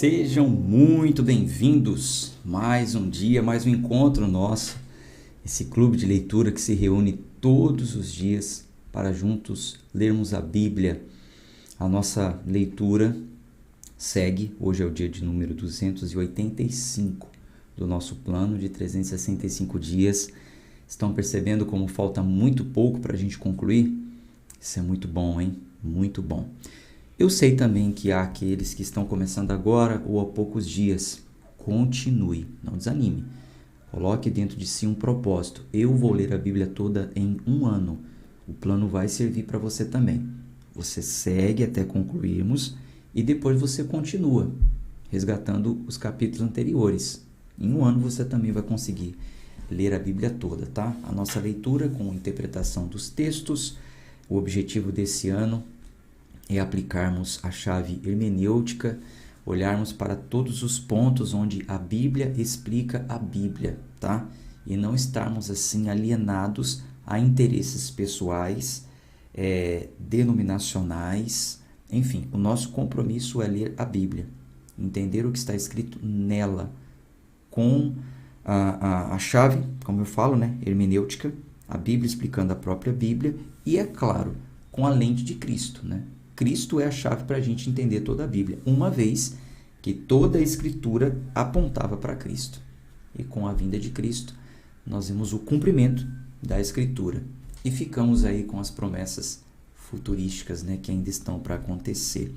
Sejam muito bem-vindos. Mais um dia, mais um encontro nosso. Esse clube de leitura que se reúne todos os dias para juntos lermos a Bíblia. A nossa leitura segue. Hoje é o dia de número 285 do nosso plano de 365 dias. Estão percebendo como falta muito pouco para a gente concluir? Isso é muito bom, hein? Muito bom. Eu sei também que há aqueles que estão começando agora ou há poucos dias. Continue, não desanime. Coloque dentro de si um propósito. Eu vou ler a Bíblia toda em um ano. O plano vai servir para você também. Você segue até concluirmos e depois você continua, resgatando os capítulos anteriores. Em um ano você também vai conseguir ler a Bíblia toda, tá? A nossa leitura com interpretação dos textos. O objetivo desse ano é aplicarmos a chave hermenêutica, olharmos para todos os pontos onde a Bíblia explica a Bíblia, tá? E não estarmos assim alienados a interesses pessoais, denominacionais, enfim, o nosso compromisso é ler a Bíblia, entender o que está escrito nela, com a chave, como eu falo, né, hermenêutica, a Bíblia explicando a própria Bíblia e, é claro, com a lente de Cristo, né? Cristo é a chave para a gente entender toda a Bíblia, uma vez que toda a Escritura apontava para Cristo. E com a vinda de Cristo, nós vemos o cumprimento da Escritura. E ficamos aí com as promessas futurísticas, né, que ainda estão para acontecer.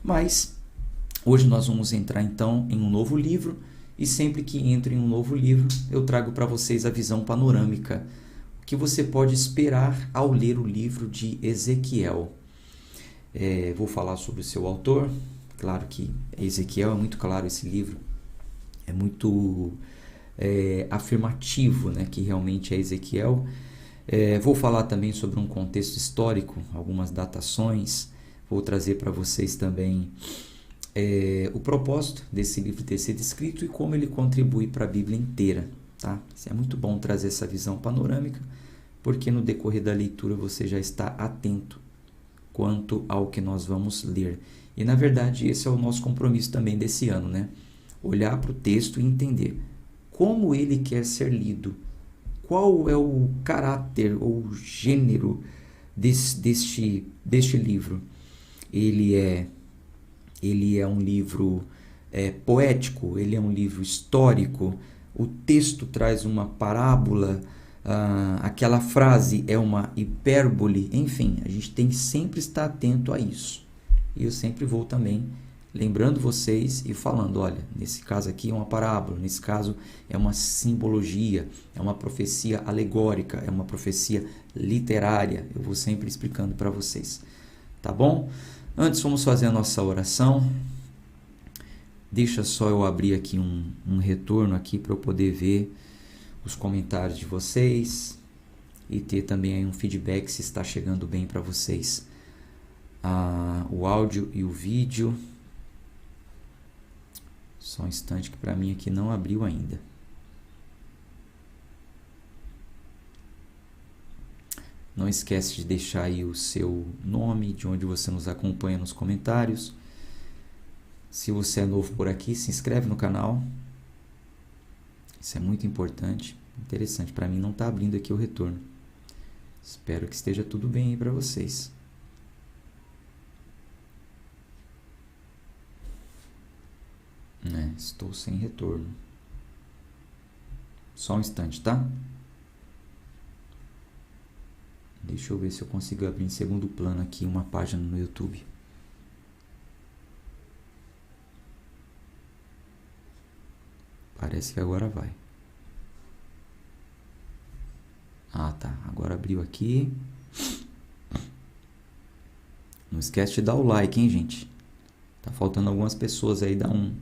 Mas hoje nós vamos entrar então em um novo livro, e sempre que entro em um novo livro, eu trago para vocês a visão panorâmica, o que você pode esperar ao ler o livro de Ezequiel. Vou falar sobre o seu autor. Claro que Ezequiel é muito claro, esse livro é muito afirmativo, né, que realmente é Ezequiel. Vou falar também sobre um contexto histórico, algumas datações. Vou trazer para vocês também o propósito desse livro ter sido escrito e como ele contribui para a Bíblia inteira, tá? É muito bom trazer essa visão panorâmica, porque no decorrer da leitura você já está atento quanto ao que nós vamos ler. E, na verdade, esse é o nosso compromisso também desse ano, né? Olhar para o texto e entender como ele quer ser lido, qual é o caráter ou gênero deste livro. Ele é um livro poético, ele é um livro histórico, o texto traz uma parábola, aquela frase é uma hipérbole, enfim, a gente tem que sempre estar atento a isso. E eu sempre vou também lembrando vocês e falando, olha, nesse caso aqui é uma parábola, nesse caso é uma simbologia, é uma profecia alegórica, é uma profecia literária. Eu vou sempre explicando para vocês, tá bom? Antes vamos fazer a nossa oração. Deixa só eu abrir aqui um retorno aqui para eu poder ver os comentários de vocês e ter também aí um feedback se está chegando bem para vocês o áudio e o vídeo. Só um instante que para mim aqui não abriu ainda. Não esquece de deixar aí o seu nome, de onde você nos acompanha nos comentários. Se você é novo por aqui, se inscreve no canal. Isso é muito importante, interessante. Para mim não está abrindo aqui o retorno. Espero que esteja tudo bem aí para vocês. Estou sem retorno. Só um instante, tá? Deixa eu ver se eu consigo abrir em segundo plano aqui uma página no YouTube. Parece que agora vai. Tá. Agora abriu aqui. Não esquece de dar o like, hein, gente? Tá faltando algumas pessoas aí, dá um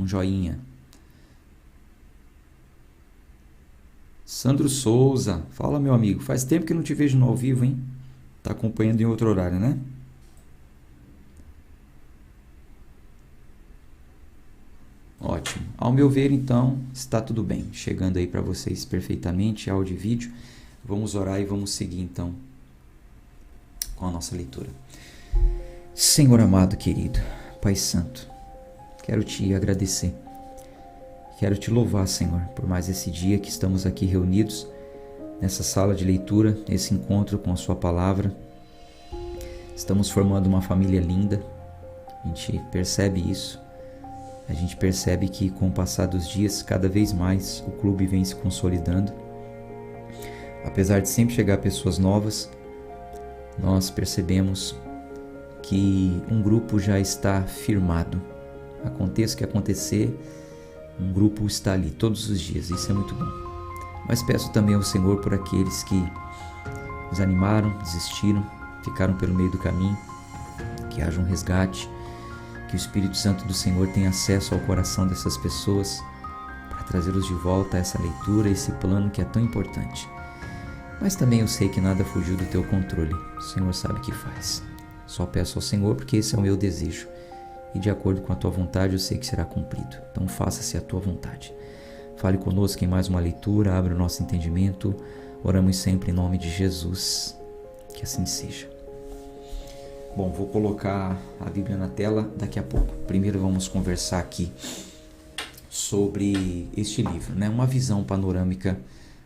joinha. Sandro Souza. Fala, meu amigo. Faz tempo que não te vejo no ao vivo, hein? Tá acompanhando em outro horário, né? Ótimo. Ao meu ver, então, está tudo bem. Chegando aí para vocês perfeitamente, áudio e vídeo. Vamos orar e vamos seguir, então, com a nossa leitura. Senhor amado, querido, Pai Santo, quero te agradecer. Quero te louvar, Senhor, por mais esse dia que estamos aqui reunidos nessa sala de leitura, nesse encontro com a sua palavra. Estamos formando uma família linda, a gente percebe isso. A gente percebe que com o passar dos dias, cada vez mais o clube vem se consolidando. Apesar de sempre chegar pessoas novas, nós percebemos que um grupo já está firmado. Aconteça o que acontecer, um grupo está ali todos os dias, isso é muito bom. Mas peço também ao Senhor por aqueles que desanimaram, desistiram, ficaram pelo meio do caminho, que haja um resgate, que o Espírito Santo do Senhor tenha acesso ao coração dessas pessoas para trazê-los de volta a essa leitura, a esse plano que é tão importante. Mas também eu sei que nada fugiu do teu controle, o Senhor sabe o que faz. Só peço ao Senhor porque esse é o meu desejo. E de acordo com a tua vontade eu sei que será cumprido. Então faça-se a tua vontade. Fale conosco em mais uma leitura, abra o nosso entendimento. Oramos sempre em nome de Jesus. Que assim seja. Bom, vou colocar a Bíblia na tela daqui a pouco. Primeiro vamos conversar aqui sobre este livro, né? Uma visão panorâmica,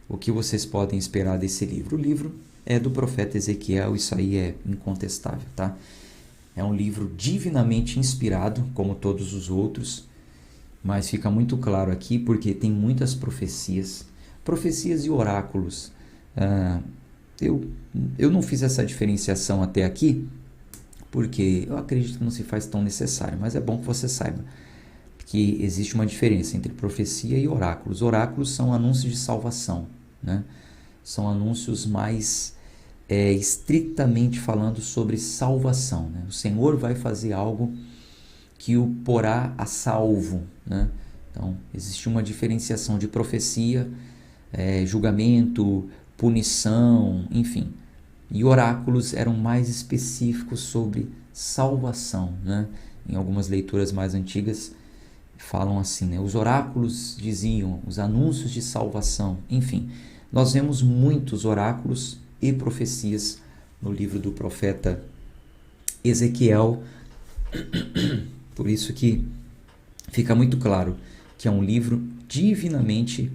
o que vocês podem esperar desse livro. O livro é do profeta Ezequiel, isso aí é incontestável, tá? É um livro divinamente inspirado, como todos os outros, mas fica muito claro aqui porque tem muitas profecias e oráculos. Eu não fiz essa diferenciação até aqui, porque eu acredito que não se faz tão necessário, mas é bom que você saiba que existe uma diferença entre profecia e oráculos. Oráculos são anúncios de salvação, né? São anúncios mais estritamente falando sobre salvação, né? O Senhor vai fazer algo que o porá a salvo, né? Então, existe uma diferenciação de profecia, julgamento, punição, enfim. E oráculos eram mais específicos sobre salvação, né? Em algumas leituras mais antigas falam assim, né? Os oráculos diziam, os anúncios de salvação, enfim. Nós vemos muitos oráculos e profecias no livro do profeta Ezequiel. Por isso que fica muito claro que é um livro divinamente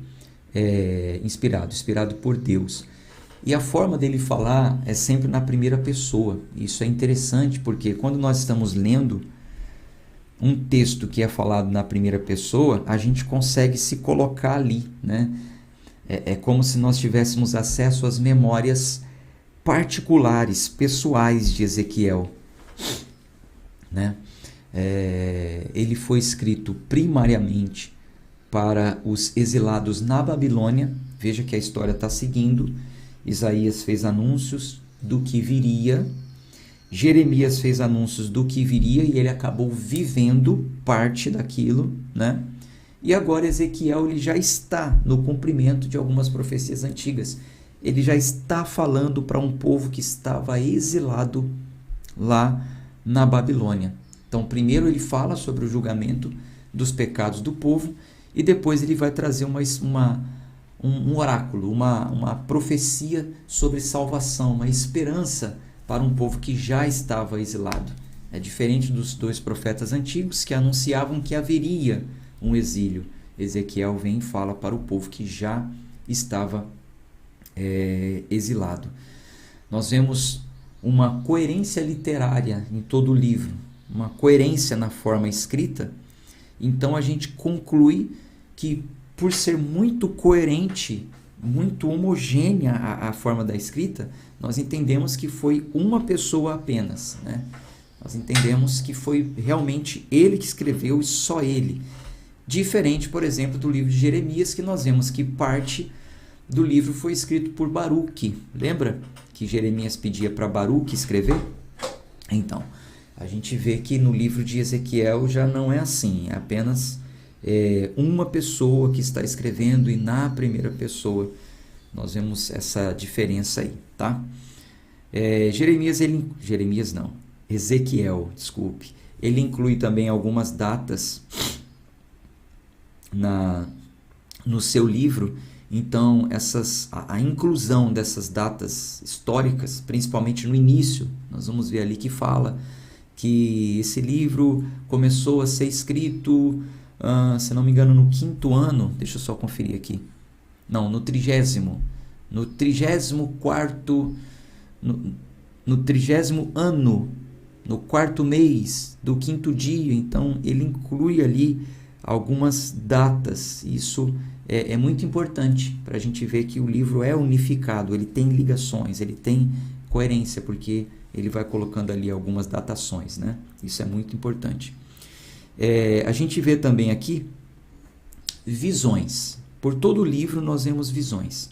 inspirado por Deus. E a forma dele falar é sempre na primeira pessoa. Isso é interessante porque quando nós estamos lendo um texto que é falado na primeira pessoa, a gente consegue se colocar ali, né? É como se nós tivéssemos acesso às memórias particulares, pessoais de Ezequiel, né? Ele foi escrito primariamente para os exilados na Babilônia. Veja que a história está seguindo. Isaías fez anúncios do que viria, Jeremias fez anúncios do que viria e ele acabou vivendo parte daquilo, né? E agora Ezequiel ele já está no cumprimento de algumas profecias antigas. Ele já está falando para um povo que estava exilado lá na Babilônia. Então, primeiro ele fala sobre o julgamento dos pecados do povo e depois ele vai trazer um oráculo, uma profecia sobre salvação, uma esperança para um povo que já estava exilado. É diferente dos dois profetas antigos que anunciavam que haveria um exílio. Ezequiel vem e fala para o povo que já estava exilado. Nós vemos uma coerência literária em todo o livro, uma coerência na forma escrita. Então a gente conclui que por ser muito coerente, muito homogênea a forma da escrita, nós entendemos que foi uma pessoa apenas, né? Nós entendemos que foi realmente ele que escreveu e só ele. Diferente, por exemplo, do livro de Jeremias, que nós vemos que parte do livro foi escrito por Baruque. Lembra que Jeremias pedia para Baruque escrever? Então, a gente vê que no livro de Ezequiel já não é assim, é apenas uma pessoa que está escrevendo e na primeira pessoa. Nós vemos essa diferença aí, tá? Ezequiel, desculpe. Ele inclui também algumas datas no seu livro. Então, a inclusão dessas datas históricas, principalmente no início, nós vamos ver ali que fala que esse livro começou a ser escrito, se não me engano, no 5º ano. Deixa eu só conferir aqui. Não, no 30º. No 34º... No 30º ano, no 4º mês do 5º dia. Então, ele inclui ali algumas datas. Isso é muito importante para a gente ver que o livro é unificado, ele tem ligações, ele tem coerência, porque ele vai colocando ali algumas datações, né? Isso é muito importante. A gente vê também aqui visões. Por todo o livro nós vemos visões.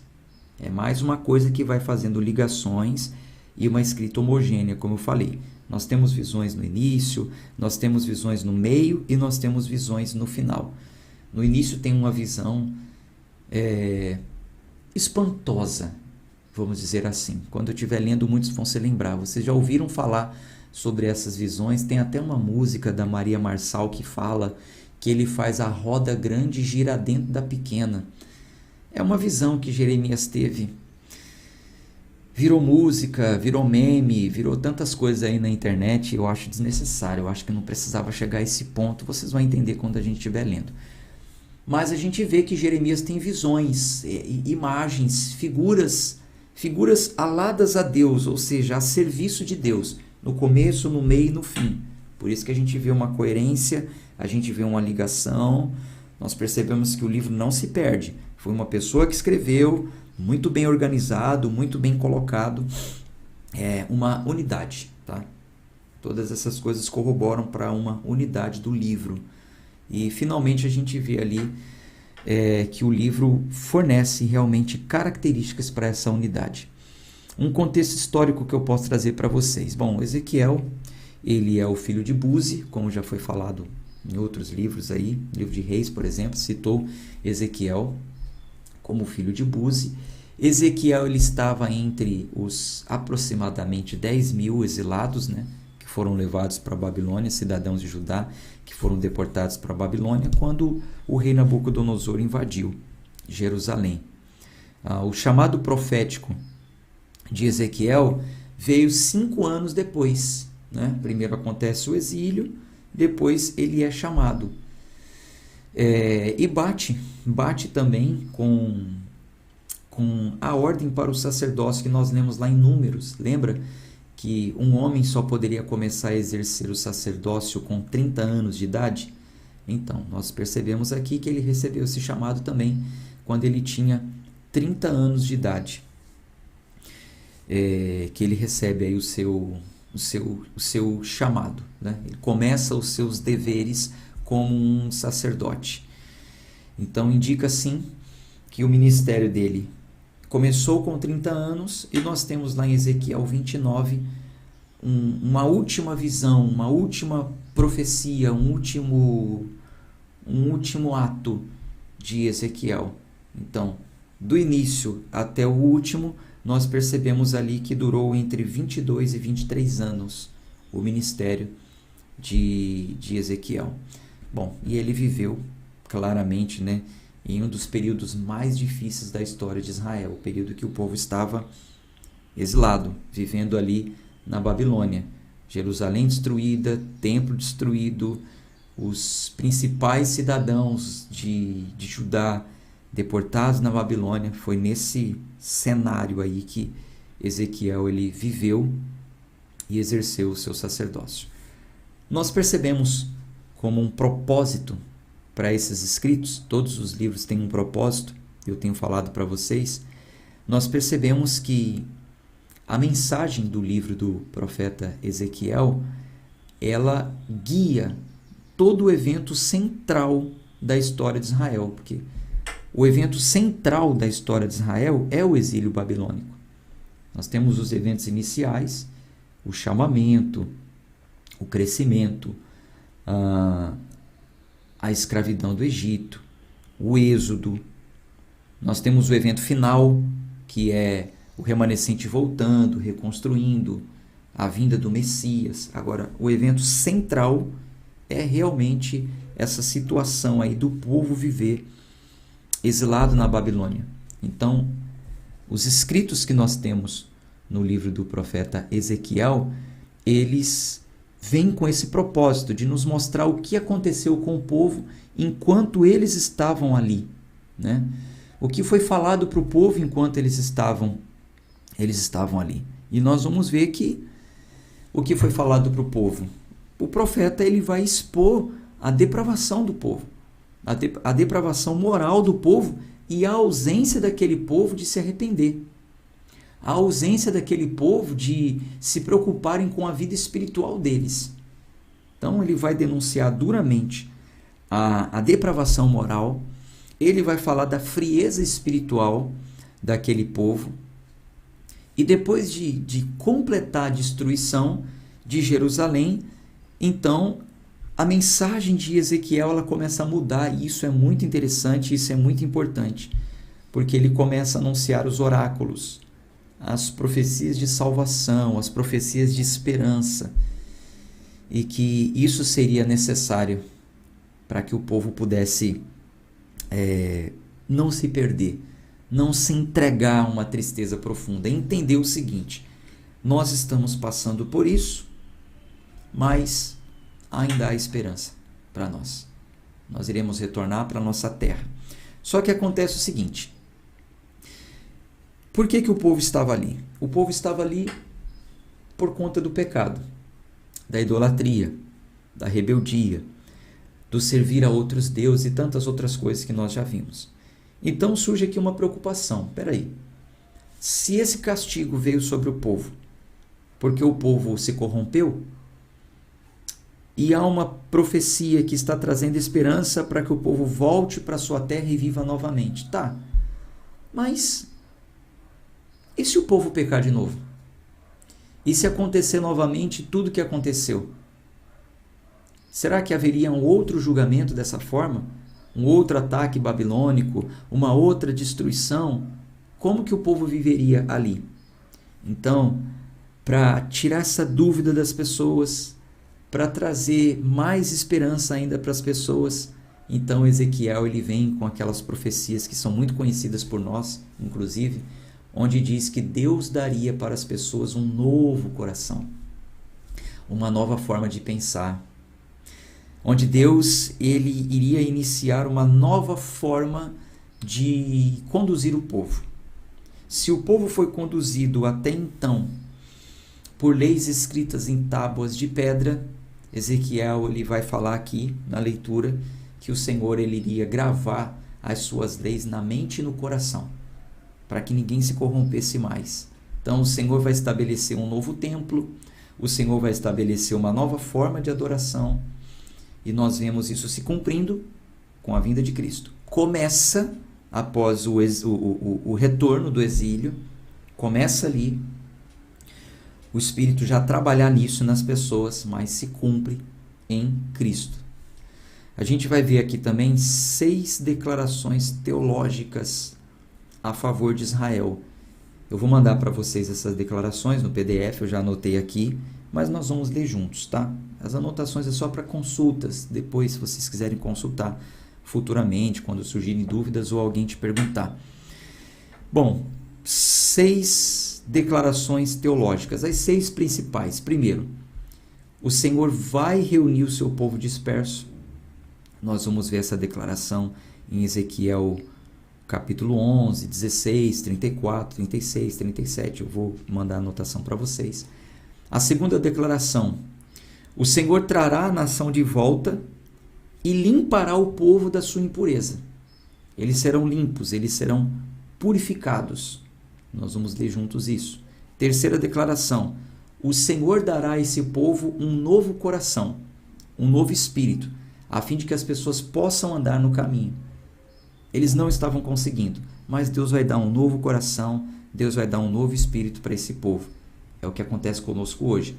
É mais uma coisa que vai fazendo ligações e uma escrita homogênea, como eu falei. Nós temos visões no início, nós temos visões no meio e nós temos visões no final. No início tem uma visão espantosa, vamos dizer assim. Quando eu estiver lendo, muitos vão se lembrar. Vocês já ouviram falar sobre essas visões? Tem até uma música da Maria Marçal que fala que ele faz a roda grande girar dentro da pequena. É uma visão que Jeremias teve. Virou música, virou meme, virou tantas coisas aí na internet. Eu acho desnecessário, eu acho que não precisava chegar a esse ponto. Vocês vão entender quando a gente estiver lendo. Mas a gente vê que Jeremias tem visões, imagens, figuras aladas a Deus, ou seja, a serviço de Deus, no começo, no meio e no fim. Por isso que a gente vê uma coerência, a gente vê uma ligação. Nós percebemos que o livro não se perde. Foi uma pessoa que escreveu, muito bem organizado, muito bem colocado, uma unidade, tá? Todas essas coisas corroboram para uma unidade do livro. E finalmente a gente vê ali que o livro fornece realmente características para essa unidade. Um contexto histórico que eu posso trazer para vocês. Bom, Ezequiel, ele é o filho de Buzi, como já foi falado em outros livros aí. O livro de Reis, por exemplo, citou Ezequiel como filho de Buzi. Ezequiel ele estava entre os aproximadamente 10.000 exilados, né, que foram levados para a Babilônia, cidadãos de Judá que foram deportados para a Babilônia quando o rei Nabucodonosor invadiu Jerusalém. O chamado profético de Ezequiel veio 5 anos depois, né? Primeiro acontece o exílio, depois ele é chamado. E bate também com a ordem para o sacerdócio que nós lemos lá em Números. Lembra que um homem só poderia começar a exercer o sacerdócio com 30 anos de idade? Então, nós percebemos aqui que ele recebeu esse chamado também quando ele tinha 30 anos de idade. Que ele recebe aí o seu chamado, né? Ele começa os seus deveres como um sacerdote. Então, indica sim que o ministério dele começou com 30 anos e nós temos lá em Ezequiel 29 uma última visão, uma última profecia, um último ato de Ezequiel. Então, do início até o último, nós percebemos ali que durou entre 22 e 23 anos o ministério de Ezequiel. Bom, e ele viveu claramente, né, em um dos períodos mais difíceis da história de Israel, o período que o povo estava exilado, vivendo ali na Babilônia. Jerusalém destruída, templo destruído, os principais cidadãos de Judá deportados na Babilônia. Foi nesse cenário aí que Ezequiel ele viveu e exerceu o seu sacerdócio. Nós percebemos como um propósito para esses escritos, todos os livros têm um propósito, eu tenho falado para vocês, nós percebemos que a mensagem do livro do profeta Ezequiel, ela guia todo o evento central da história de Israel, porque o evento central da história de Israel é o exílio babilônico. Nós temos os eventos iniciais, o chamamento, o crescimento, a escravidão do Egito, o êxodo. Nós temos o evento final, que é o remanescente voltando, reconstruindo, a vinda do Messias. Agora, o evento central é realmente essa situação aí do povo viver exilado na Babilônia. Então, os escritos que nós temos no livro do profeta Ezequiel, eles vem com esse propósito de nos mostrar o que aconteceu com o povo enquanto eles estavam ali, né? O que foi falado para o povo enquanto eles estavam ali. E nós vamos ver que o que foi falado para o povo. O profeta ele vai expor a depravação do povo, a depravação moral do povo e a ausência daquele povo de se arrepender. A ausência daquele povo de se preocuparem com a vida espiritual deles. Então ele vai denunciar duramente a depravação moral, ele vai falar da frieza espiritual daquele povo, e depois de completar a destruição de Jerusalém, então a mensagem de Ezequiel ela começa a mudar, e isso é muito interessante, isso é muito importante, porque ele começa a anunciar os oráculos, as profecias de salvação, as profecias de esperança, e que isso seria necessário para que o povo pudesse não se perder, não se entregar a uma tristeza profunda, entender o seguinte: nós estamos passando por isso, mas ainda há esperança para nós. Nós iremos retornar para a nossa terra. Só que acontece o seguinte: por que o povo estava ali? O povo estava ali por conta do pecado, da idolatria, da rebeldia, do servir a outros deuses e tantas outras coisas que nós já vimos. Então surge aqui uma preocupação. Peraí, se esse castigo veio sobre o povo porque o povo se corrompeu, e há uma profecia que está trazendo esperança para que o povo volte para sua terra e viva novamente. Tá, mas e se o povo pecar de novo? E se acontecer novamente tudo o que aconteceu? Será que haveria um outro julgamento dessa forma? Um outro ataque babilônico? Uma outra destruição? Como que o povo viveria ali? Então, para tirar essa dúvida das pessoas, para trazer mais esperança ainda para as pessoas, então Ezequiel ele vem com aquelas profecias que são muito conhecidas por nós, inclusive, onde diz que Deus daria para as pessoas um novo coração, uma nova forma de pensar, onde Deus ele iria iniciar uma nova forma de conduzir o povo. Se o povo foi conduzido até então por leis escritas em tábuas de pedra, Ezequiel ele vai falar aqui na leitura que o Senhor ele iria gravar as suas leis na mente e no coração, para que ninguém se corrompesse mais. Então o Senhor vai estabelecer um novo templo, o Senhor vai estabelecer uma nova forma de adoração, e nós vemos isso se cumprindo com a vinda de Cristo. Começa após o retorno do exílio, começa ali o Espírito já trabalhar nisso nas pessoas, mas se cumpre em Cristo. A gente vai ver aqui também 6 declarações teológicas a favor de Israel. Eu vou mandar para vocês essas declarações no PDF, eu já anotei aqui, mas nós vamos ler juntos, tá? As anotações é só para consultas, depois se vocês quiserem consultar futuramente, quando surgirem dúvidas ou alguém te perguntar. Bom, 6 declarações teológicas, as 6 principais. Primeiro, o Senhor vai reunir o seu povo disperso. Nós vamos ver essa declaração em Ezequiel capítulo 11, 16, 34, 36, 37. Eu vou mandar a anotação para vocês. A segunda declaração: o Senhor trará a nação de volta e limpará o povo da sua impureza. Eles serão limpos, eles serão purificados. Nós vamos ler juntos isso. Terceira declaração: o Senhor dará a esse povo um novo coração, um novo espírito, a fim de que as pessoas possam andar no caminho. Eles não estavam conseguindo, mas Deus vai dar um novo coração, Deus vai dar um novo espírito para esse povo. É o que acontece conosco hoje.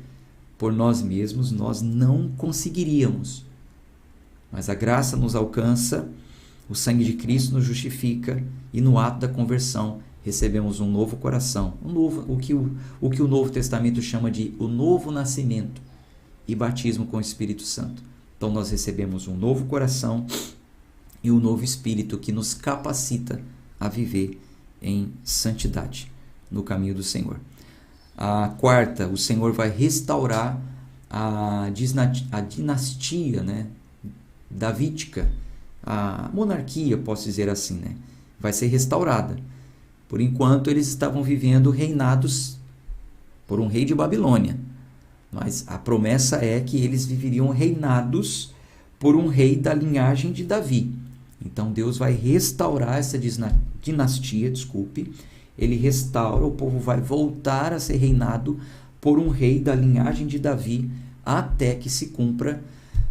Por nós mesmos, nós não conseguiríamos. Mas a graça nos alcança, o sangue de Cristo nos justifica, e no ato da conversão recebemos um novo coração, o que o Novo Testamento chama de o novo nascimento e batismo com o Espírito Santo. Então nós recebemos um novo coração e um novo espírito que nos capacita a viver em santidade no caminho do Senhor. A quarta, o Senhor vai restaurar a dinastia, né, davídica, a monarquia, posso dizer assim, né, vai ser restaurada. Por enquanto, eles estavam vivendo reinados por um rei de Babilônia. Mas a promessa é que eles viveriam reinados por um rei da linhagem de Davi. Então Deus vai restaurar essa dinastia, ele restaura, o povo vai voltar a ser reinado por um rei da linhagem de Davi, até que se cumpra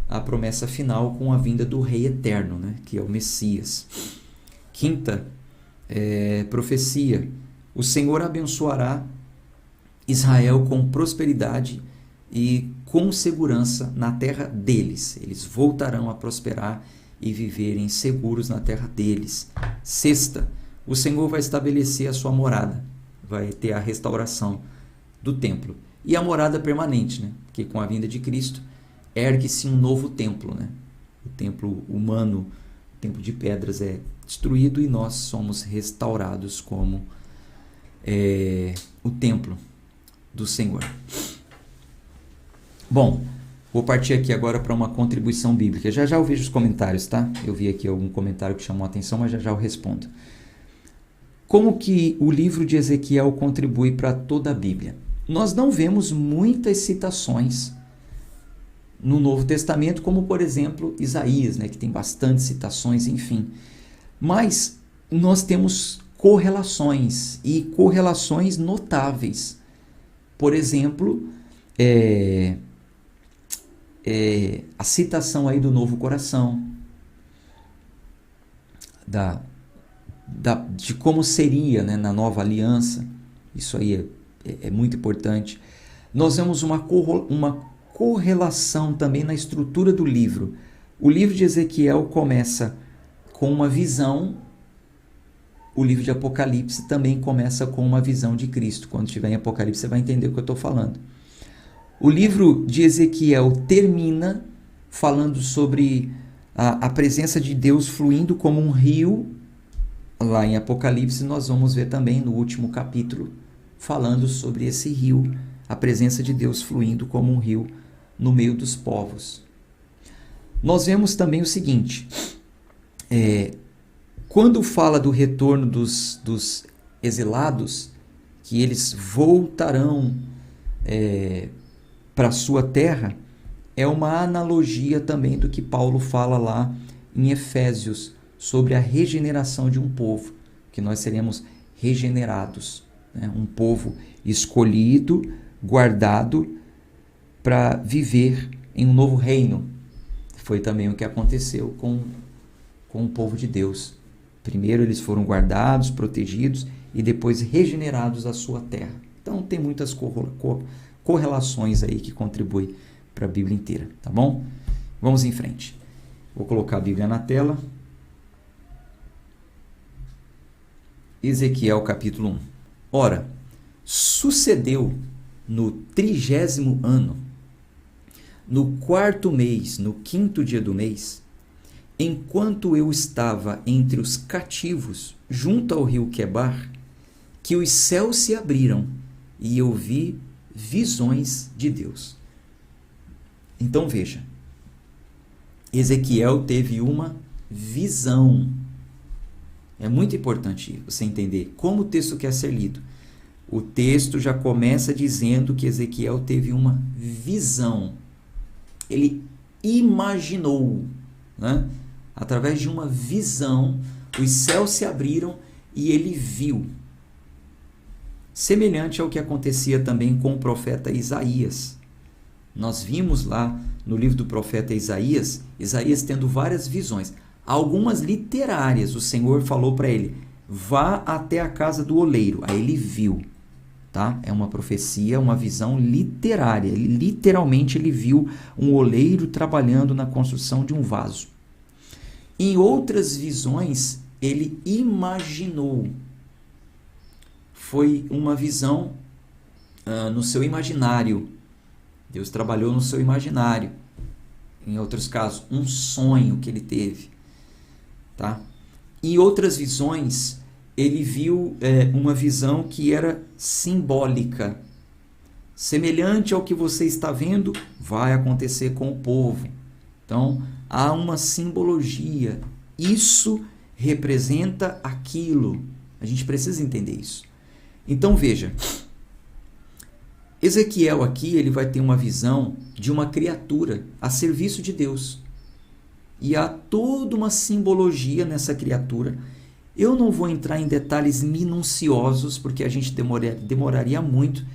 a promessa final com a vinda do rei eterno, né, que é o Messias. Quinta profecia: o Senhor abençoará Israel com prosperidade e com segurança na terra deles. Eles voltarão a prosperar e viverem seguros na terra deles. Sexta, o Senhor vai estabelecer a sua morada. Vai ter a restauração do templo. E a morada permanente, né? Porque com a vinda de Cristo, ergue-se um novo templo, né? O templo humano, o templo de pedras é destruído e nós somos restaurados como o templo do Senhor. Bom, vou partir aqui agora para uma contribuição bíblica. Já eu vejo os comentários, tá? Eu vi aqui algum comentário que chamou a atenção, mas já eu respondo. Como que o livro de Ezequiel contribui para toda a Bíblia? Nós não vemos muitas citações no Novo Testamento, como por exemplo Isaías, né, que tem bastante citações, enfim. Mas nós temos correlações e correlações notáveis. Por exemplo, a citação aí do novo coração, de como seria, né, na nova aliança. Isso aí é muito importante. Nós vemos uma correlação também na estrutura do livro. O livro de Ezequiel começa com uma visão. O livro de Apocalipse também começa com uma visão de Cristo. Quando estiver em Apocalipse, você vai entender o que eu estou falando. O livro de Ezequiel termina falando sobre a presença de Deus fluindo como um rio. Lá em Apocalipse, nós vamos ver também no último capítulo, falando sobre esse rio, a presença de Deus fluindo como um rio no meio dos povos. Nós vemos também o seguinte: quando fala do retorno dos exilados, que eles voltarão para a sua terra, é uma analogia também do que Paulo fala lá em Efésios, sobre a regeneração de um povo, que nós seremos regenerados, né? Um povo escolhido, guardado, para viver em um novo reino. Foi também o que aconteceu com o povo de Deus. Primeiro eles foram guardados, protegidos e depois regenerados à sua terra. Então tem muitas correlações aí que contribuem para a Bíblia inteira, tá bom? Vamos em frente. Vou colocar a Bíblia na tela. Ezequiel capítulo 1. Ora, sucedeu no 30º ano, no 4º mês, no 5º dia do mês, enquanto eu estava entre os cativos, junto ao rio Quebar, que os céus se abriram e eu vi visões de Deus. Então veja, Ezequiel teve uma visão. É muito importante você entender como o texto quer ser lido. O texto já começa dizendo que Ezequiel teve uma visão. Ele imaginou, né? Através de uma visão, os céus se abriram e ele viu. Semelhante ao que acontecia também com o profeta Isaías. Nós vimos lá no livro do profeta Isaías tendo várias visões. Algumas literárias. O Senhor falou para ele: vá até a casa do oleiro. Aí ele viu. Tá? É uma profecia, uma visão literária. Literalmente ele viu um oleiro trabalhando na construção de um vaso. Em outras visões, ele imaginou. Foi uma visão no seu imaginário. Deus trabalhou no seu imaginário. Em outros casos, um sonho que ele teve. Tá? Em outras visões, ele viu uma visão que era simbólica. semelhante ao que você está vendo, vai acontecer com o povo. Então, há uma simbologia. Isso representa aquilo. A gente precisa entender isso. Então, veja, Ezequiel aqui ele vai ter uma visão de uma criatura a serviço de Deus. E há toda uma simbologia nessa criatura. Eu não vou entrar em detalhes minuciosos, porque a gente demoraria muito.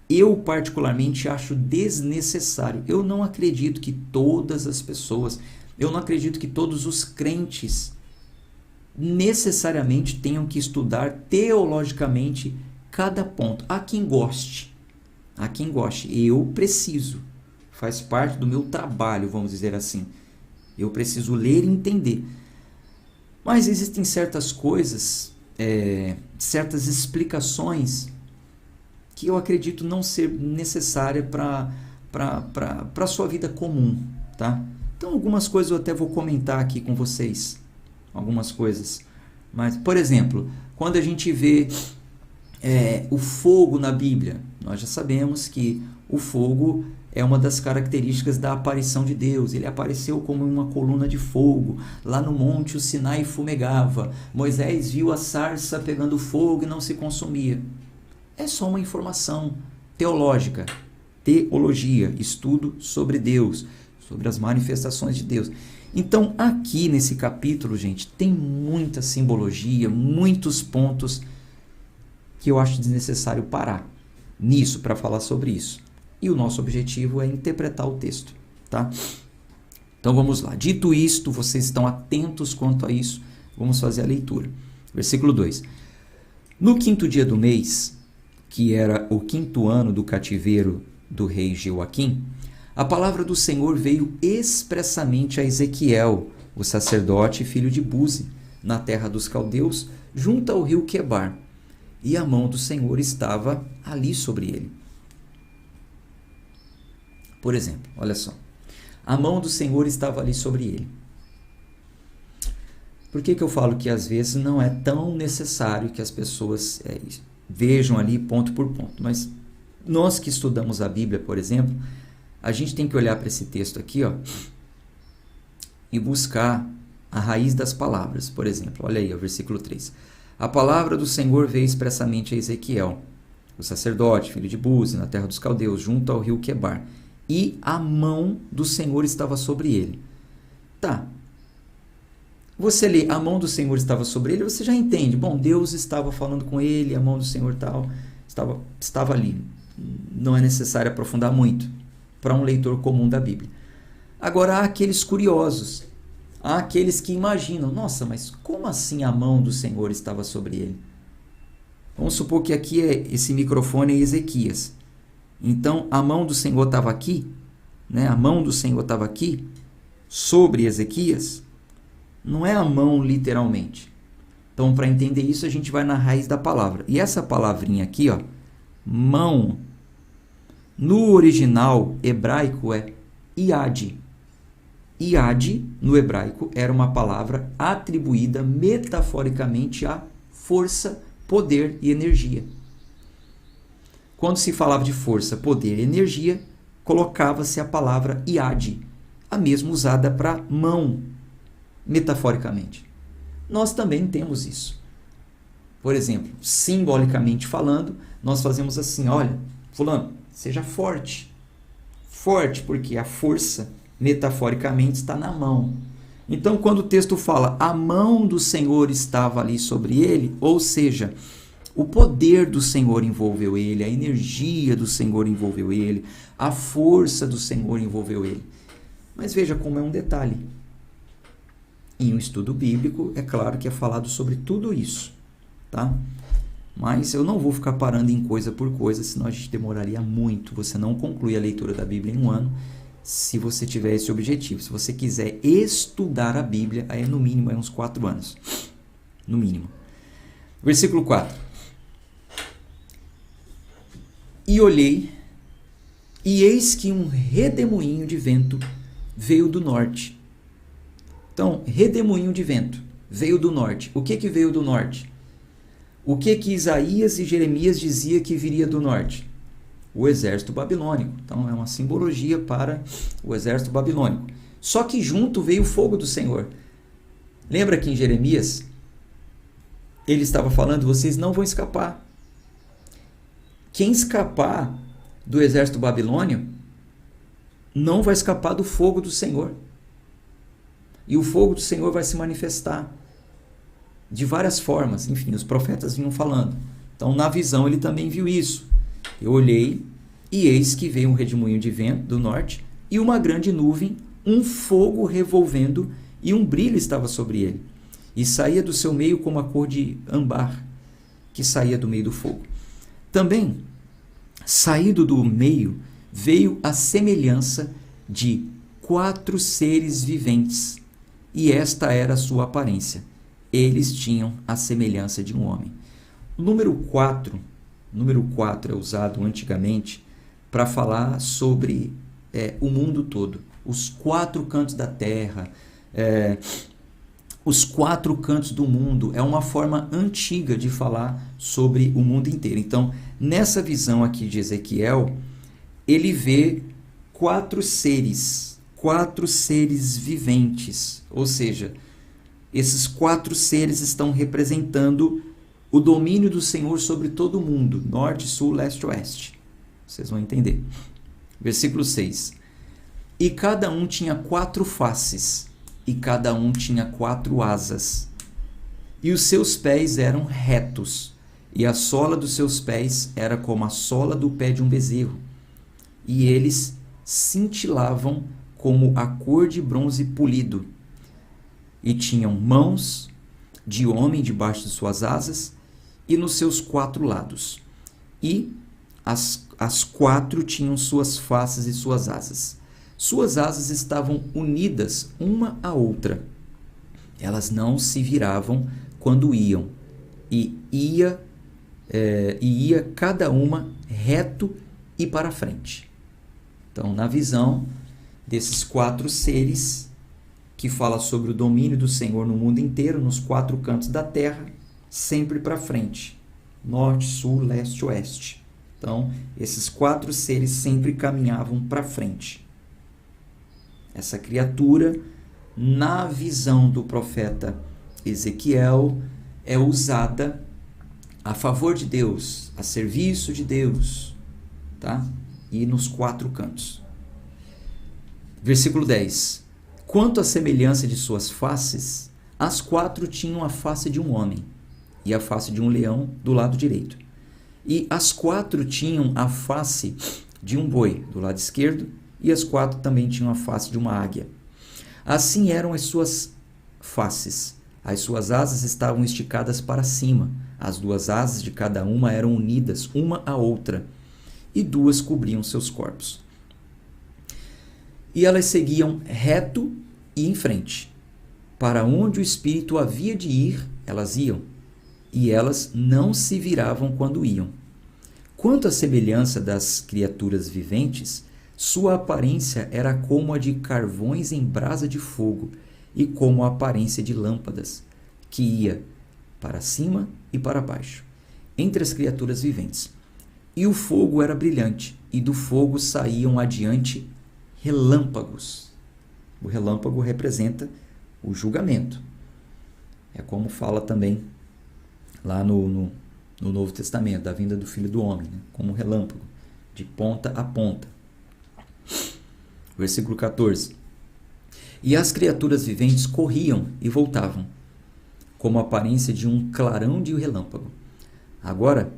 Eu, particularmente, acho desnecessário. Eu não acredito que todas as pessoas, eu não acredito que todos os crentes necessariamente tenham que estudar teologicamente cada ponto. Há quem goste. Há quem goste. Eu preciso. Faz parte do meu trabalho, vamos dizer assim. Eu preciso ler e entender. Mas existem certas coisas, certas explicações que eu acredito não ser necessária para a sua vida comum, tá? Então, algumas coisas eu até vou comentar aqui com vocês. Algumas coisas. Mas, por exemplo, quando a gente vê o fogo na Bíblia, nós já sabemos que o fogo é uma das características da aparição de Deus. Ele apareceu como uma coluna de fogo. Lá no monte o Sinai fumegava. Moisés viu a sarça pegando fogo e não se consumia. É só uma informação teológica. Teologia, estudo sobre Deus, sobre as manifestações de Deus. Então, aqui nesse capítulo, gente, tem muita simbologia, muitos pontos que eu acho desnecessário parar nisso para falar sobre isso. E o nosso objetivo é interpretar o texto, tá? Então vamos lá. Dito isto, vocês estão atentos quanto a isso, vamos fazer a leitura. Versículo 2. No 5º dia do mês, que era o 5º ano do cativeiro do rei Jeoaquim, a palavra do Senhor veio expressamente a Ezequiel, o sacerdote filho de Buzi, na terra dos caldeus, junto ao rio Quebar, e a mão do Senhor estava ali sobre ele. Por exemplo, olha só, a mão do Senhor estava ali sobre ele. Por que eu falo que às vezes não é tão necessário que as pessoas vejam ali ponto por ponto? Mas nós que estudamos a Bíblia, por exemplo, a gente tem que olhar para esse texto aqui, ó, e buscar a raiz das palavras. Por exemplo, olha aí, o versículo 3. A palavra do Senhor veio expressamente a Ezequiel, o sacerdote, filho de Buzi, na terra dos caldeus, junto ao rio Quebar. E a mão do Senhor estava sobre ele. Tá. Você lê, a mão do Senhor estava sobre ele, você já entende. Bom, Deus estava falando com ele, a mão do Senhor tal, estava ali. Não é necessário aprofundar muito para um leitor comum da Bíblia. Agora, há aqueles curiosos, há aqueles que imaginam, nossa, mas como assim a mão do Senhor estava sobre ele? Vamos supor que aqui esse microfone é Ezequias. Então, a mão do Senhor estava aqui, né? A mão do Senhor estava aqui, sobre Ezequias. Não é a mão literalmente. Então, para entender isso, a gente vai na raiz da palavra. E essa palavrinha aqui, ó, mão, no original hebraico é iad. Iad, no hebraico, era uma palavra atribuída metaforicamente a força, poder e energia. Quando se falava de força, poder e energia, colocava-se a palavra iad, a mesma usada para mão, metaforicamente. Nós também temos isso. Por exemplo, simbolicamente falando, nós fazemos assim, olha, fulano, seja forte. Forte, porque a força, metaforicamente, está na mão. Então, quando o texto fala, a mão do Senhor estava ali sobre ele, ou seja, o poder do Senhor envolveu ele, a energia do Senhor envolveu ele, a força do Senhor envolveu ele. Mas veja como é um detalhe. Em um estudo bíblico, é claro que é falado sobre tudo isso, tá? Mas eu não vou ficar parando em coisa por coisa, senão a gente demoraria muito. Você não conclui a leitura da Bíblia em um ano, se você tiver esse objetivo. Se você quiser estudar a Bíblia, aí no mínimo uns 4 anos. No mínimo. Versículo 4. E olhei, e eis que um redemoinho de vento veio do norte. Então, redemoinho de vento veio do norte. O que veio do norte? O que Isaías e Jeremias dizia que viria do norte? o exército babilônico. Então é uma simbologia para o exército babilônico. Só que junto veio o fogo do Senhor. Lembra que em Jeremias ele estava falando: vocês não vão escapar. Quem escapar do exército babilônio não vai escapar do fogo do Senhor. E o fogo do Senhor vai se manifestar de várias formas. Enfim, os profetas vinham falando. Então, na visão, ele também viu isso. Eu olhei, e eis que veio um redemoinho de vento do norte, e uma grande nuvem, um fogo revolvendo, e um brilho estava sobre ele. E saía do seu meio como a cor de âmbar, que saía do meio do fogo. Também, saído do meio, veio a semelhança de 4 seres viventes, e esta era a sua aparência. Eles tinham a semelhança de um homem. O número 4 é usado antigamente para falar sobre o mundo todo. Os 4 cantos da terra, os 4 cantos do mundo. É uma forma antiga de falar sobre o mundo inteiro. Então, nessa visão aqui de Ezequiel, ele vê 4 seres viventes. Ou seja, esses 4 seres estão representando o domínio do Senhor sobre todo o mundo, norte, sul, leste, oeste. Vocês vão entender. Versículo 6. E cada um tinha 4 faces, e cada um tinha 4 asas. E os seus pés eram retos, e a sola dos seus pés era como a sola do pé de um bezerro. E eles cintilavam como a cor de bronze polido. E tinham mãos de homem debaixo de suas asas, e nos seus 4 lados. E as 4 tinham suas faces e suas asas. Suas asas estavam unidas uma à outra. Elas não se viravam quando iam. E ia cada uma reto e para frente. Então, na visão desses 4 seres, que fala sobre o domínio do Senhor no mundo inteiro, nos 4 cantos da terra, sempre para frente. Norte, sul, leste, oeste. Então, esses 4 seres sempre caminhavam para frente. Essa criatura, na visão do profeta Ezequiel, é usada a favor de Deus, a serviço de Deus, tá? E nos 4 cantos. Versículo 10. Quanto à semelhança de suas faces, as 4 tinham a face de um homem e a face de um leão do lado direito. E as 4 tinham a face de um boi do lado esquerdo, e as 4 também tinham a face de uma águia. Assim eram as suas faces. As suas asas estavam esticadas para cima. As 2 asas de cada uma eram unidas uma à outra, e 2 cobriam seus corpos. E elas seguiam reto e em frente. Para onde o Espírito havia de ir, elas iam, e elas não se viravam quando iam. Quanto à semelhança das criaturas viventes, sua aparência era como a de carvões em brasa de fogo e como a aparência de lâmpadas, que ia para cima e para baixo, entre as criaturas viventes. E o fogo era brilhante, e do fogo saíam adiante relâmpagos. O relâmpago representa o julgamento. É como fala também lá no Novo Testamento, da vinda do Filho do Homem, né? Como um relâmpago, de ponta a ponta. Versículo 14. E as criaturas viventes corriam e voltavam, como a aparência de um clarão de relâmpago. Agora,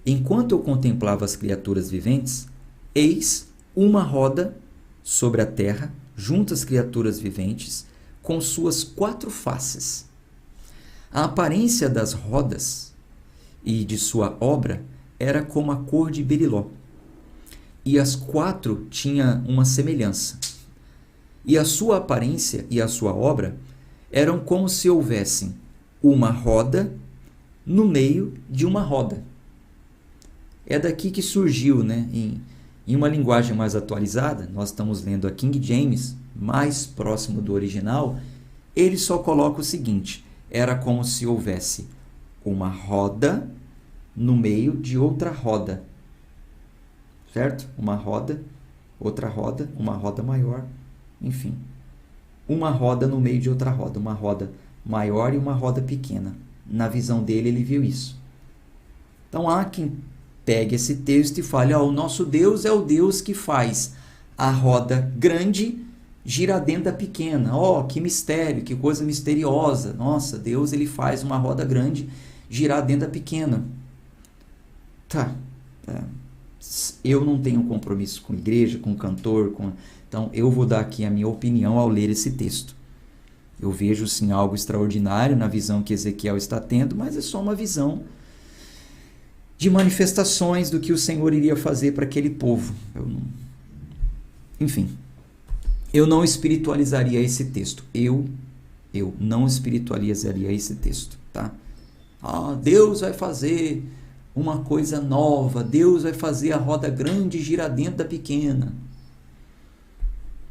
enquanto eu contemplava as criaturas viventes, eis uma roda sobre a terra, junto às criaturas viventes, com suas 4 faces. A aparência das rodas e de sua obra era como a cor de beriló. E as 4 tinham uma semelhança. E a sua aparência e a sua obra eram como se houvessem uma roda no meio de uma roda. É daqui que surgiu, né, em uma linguagem mais atualizada, nós estamos lendo a King James, mais próximo do original, ele só coloca o seguinte: era como se houvesse uma roda no meio de outra roda. certo? Uma roda, outra roda, uma roda maior, enfim. Uma roda no meio de outra roda, uma roda maior e uma roda pequena. Na visão dele, ele viu isso. Então, há quem pegue esse texto e fale, o nosso Deus é o Deus que faz a roda grande girar dentro da pequena. Que mistério, que coisa misteriosa. Nossa, Deus ele faz uma roda grande girar dentro da pequena. Tá. Eu não tenho compromisso com igreja, com cantor, então eu vou dar aqui a minha opinião ao ler esse texto. Eu vejo sim algo extraordinário na visão que Ezequiel está tendo, mas é só uma visão de manifestações do que o Senhor iria fazer para aquele povo. Enfim, eu não espiritualizaria esse texto. Eu não espiritualizaria esse texto, tá? Deus vai fazer uma coisa nova, Deus vai fazer a roda grande girar dentro da pequena.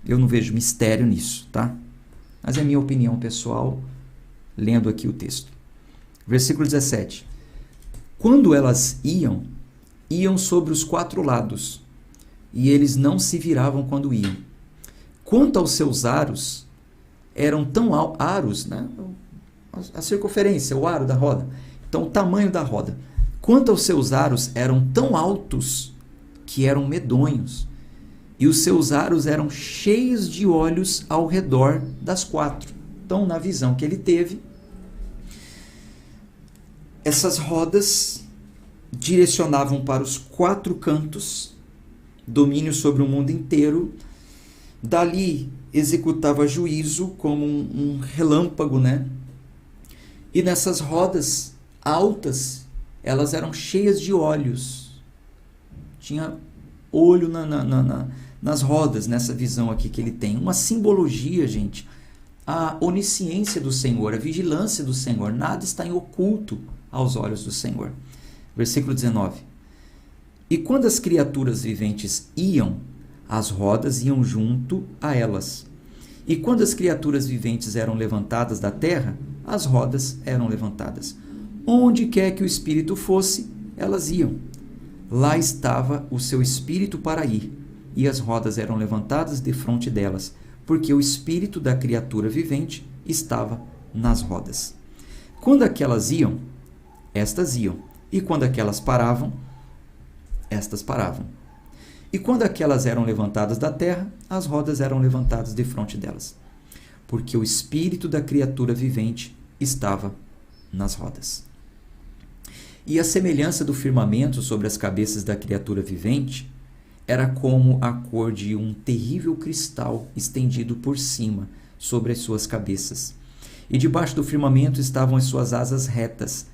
Eu não vejo mistério nisso, tá? Mas é minha opinião pessoal, lendo aqui o texto. Versículo 17. Quando elas iam sobre os 4 lados, e eles não se viravam quando iam. Quanto aos seus aros, eram tão aros, né? A circunferência, o aro da roda. Então, o tamanho da roda. Quanto aos seus aros, eram tão altos que eram medonhos. E os seus aros eram cheios de olhos ao redor das 4. Então, na visão que ele teve, essas rodas direcionavam para os 4 cantos, domínio sobre o mundo inteiro. Dali executava juízo como um relâmpago, né? E nessas rodas altas, elas eram cheias de olhos. Tinha olho nas rodas, nessa visão aqui que ele tem. Uma simbologia, gente. A onisciência do Senhor, a vigilância do Senhor. Nada está em oculto aos olhos do Senhor. Versículo 19. E quando as criaturas viventes iam, as rodas iam junto a elas. E quando as criaturas viventes eram levantadas da terra, as rodas eram levantadas. Onde quer que o espírito fosse, elas iam. Lá estava o seu espírito para ir, e as rodas eram levantadas defronte delas, porque o espírito da criatura vivente estava nas rodas. Quando aquelas iam, estas iam, e quando aquelas paravam, estas paravam. E quando aquelas eram levantadas da terra, as rodas eram levantadas defronte delas, porque o espírito da criatura vivente estava nas rodas. E a semelhança do firmamento sobre as cabeças da criatura vivente era como a cor de um terrível cristal estendido por cima sobre as suas cabeças. E debaixo do firmamento estavam as suas asas retas,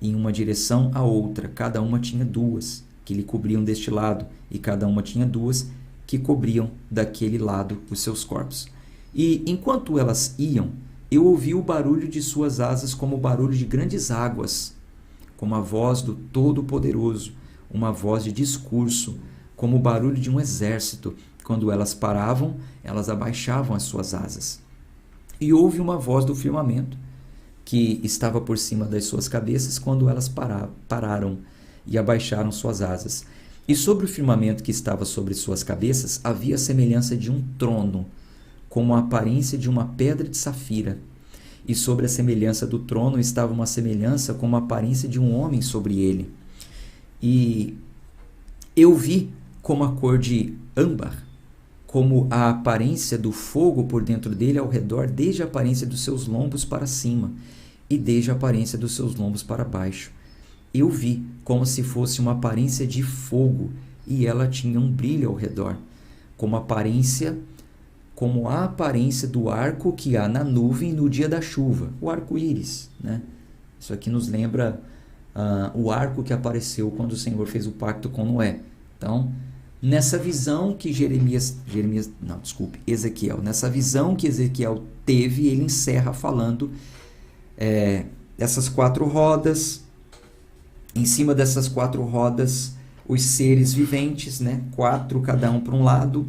em uma direção à outra. Cada uma tinha 2, que lhe cobriam deste lado, e cada uma tinha 2, que cobriam daquele lado os seus corpos. E enquanto elas iam, eu ouvi o barulho de suas asas como o barulho de grandes águas, como a voz do Todo-Poderoso, uma voz de discurso, como o barulho de um exército. Quando elas paravam, elas abaixavam as suas asas. E houve uma voz do firmamento, que estava por cima das suas cabeças, quando elas pararam e abaixaram suas asas. E sobre o firmamento que estava sobre suas cabeças, havia a semelhança de um trono, como a aparência de uma pedra de safira. E sobre a semelhança do trono estava uma semelhança como a aparência de um homem sobre ele. E eu vi como a cor de âmbar, como a aparência do fogo por dentro dele ao redor, desde a aparência dos seus lombos para cima e desde a aparência dos seus lombos para baixo. Eu vi como se fosse uma aparência de fogo, e ela tinha um brilho ao redor, como a aparência do arco que há na nuvem no dia da chuva, o arco-íris, né? Isso aqui nos lembra o arco que apareceu quando o Senhor fez o pacto com Noé. Então, nessa visão que Ezequiel, nessa visão que Ezequiel teve, ele encerra falando essas 4 rodas. Em cima dessas 4 rodas, os seres viventes, né? 4 cada um para um lado,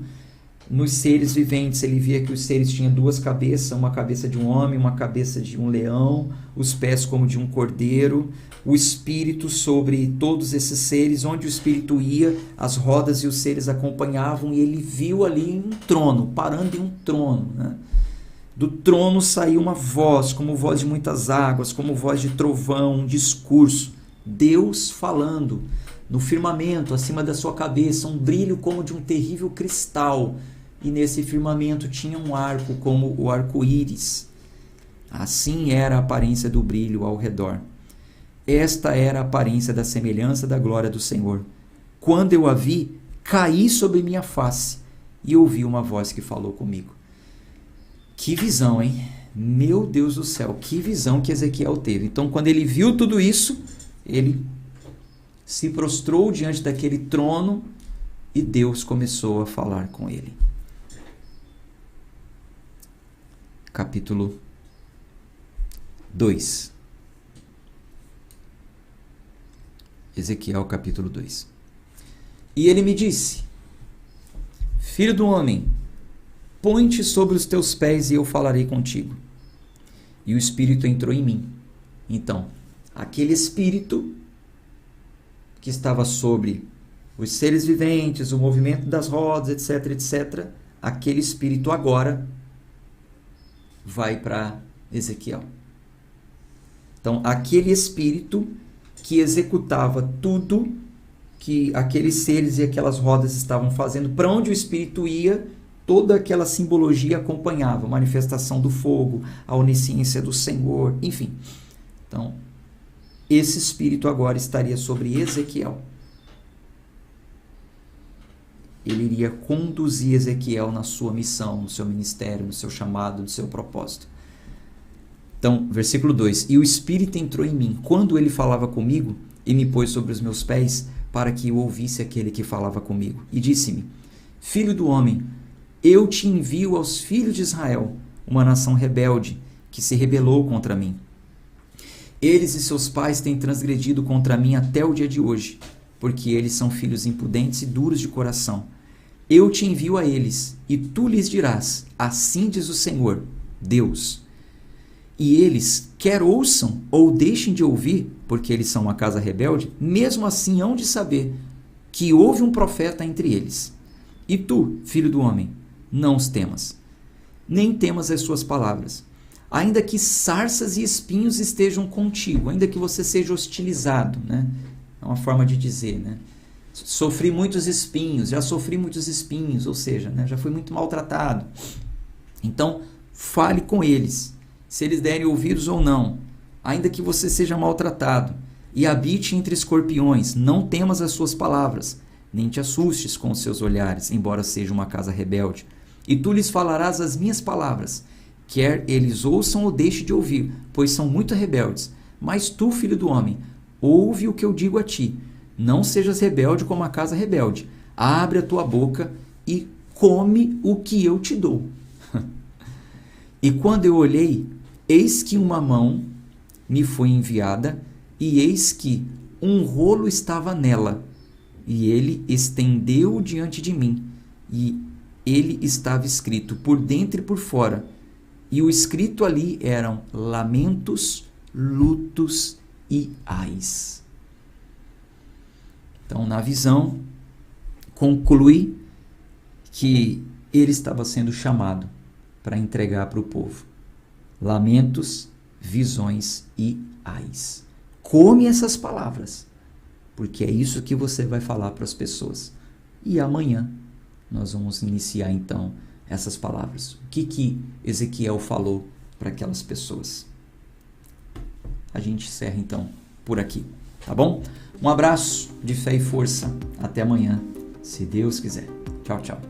nos seres viventes, ele via que os seres tinham duas cabeças, uma cabeça de um homem, uma cabeça de um leão, os pés como de um cordeiro, o espírito sobre todos esses seres, onde o espírito ia, as rodas e os seres acompanhavam, e ele viu ali um trono, parando em um trono, né? Do trono saiu uma voz, como voz de muitas águas, como voz de trovão, um discurso, Deus falando no firmamento, acima da sua cabeça, um brilho como de um terrível cristal, e nesse firmamento tinha um arco como o arco-íris. Assim era a aparência do brilho ao redor. Esta era a aparência da semelhança da glória do Senhor. Quando eu a vi, caí sobre minha face e ouvi uma voz que falou comigo. Que visão, hein? Meu Deus do céu, que visão que Ezequiel teve. Então, quando ele viu tudo isso, ele se prostrou diante daquele trono e Deus começou a falar com ele. Capítulo 2. Ezequiel, capítulo 2. E ele me disse: Filho do homem, põe-te sobre os teus pés e eu falarei contigo. E o Espírito entrou em mim. Então, aquele Espírito que estava sobre os seres viventes, o movimento das rodas, etc, etc, aquele Espírito agora vai para Ezequiel. Então, aquele Espírito que executava tudo que aqueles seres e aquelas rodas estavam fazendo, para onde o Espírito ia, toda aquela simbologia acompanhava, a manifestação do fogo, a onisciência do Senhor, enfim. Então, esse Espírito agora estaria sobre Ezequiel. Ele iria conduzir Ezequiel na sua missão, no seu ministério, no seu chamado, no seu propósito. Então, versículo 2. E o Espírito entrou em mim, quando ele falava comigo, e me pôs sobre os meus pés, para que eu ouvisse aquele que falava comigo. E disse-me: Filho do homem, eu te envio aos filhos de Israel, uma nação rebelde, que se rebelou contra mim. Eles e seus pais têm transgredido contra mim até o dia de hoje, porque eles são filhos impudentes e duros de coração. Eu te envio a eles, e tu lhes dirás: assim diz o Senhor, Deus. E eles, quer ouçam ou deixem de ouvir, porque eles são uma casa rebelde, mesmo assim hão de saber que houve um profeta entre eles. E tu, filho do homem, não os temas, nem temas as suas palavras. Ainda que sarças e espinhos estejam contigo, ainda que você seja hostilizado, né? É uma forma de dizer, né? Sofri muitos espinhos, já sofri muitos espinhos, ou seja, né? Já fui muito maltratado. Então, fale com eles, se eles derem ouvidos ou não, ainda que você seja maltratado, e habite entre escorpiões, não temas as suas palavras, nem te assustes com os seus olhares, embora seja uma casa rebelde. E tu lhes falarás as minhas palavras, quer eles ouçam ou deixem de ouvir, pois são muito rebeldes. Mas tu, filho do homem, ouve o que eu digo a ti. Não sejas rebelde como a casa rebelde. Abre a tua boca e come o que eu te dou. E quando eu olhei, eis que uma mão me foi enviada, e eis que um rolo estava nela. E ele estendeu diante de mim, e ele estava escrito por dentro e por fora. E o escrito ali eram lamentos, lutos e ais. Então, na visão, conclui que ele estava sendo chamado para entregar para o povo lamentos, visões e ais. Come essas palavras, porque é isso que você vai falar para as pessoas. E amanhã nós vamos iniciar então essas palavras. O que Ezequiel falou para aquelas pessoas? A gente encerra então por aqui, tá bom? Um abraço de fé e força. Até amanhã, se Deus quiser. Tchau, tchau.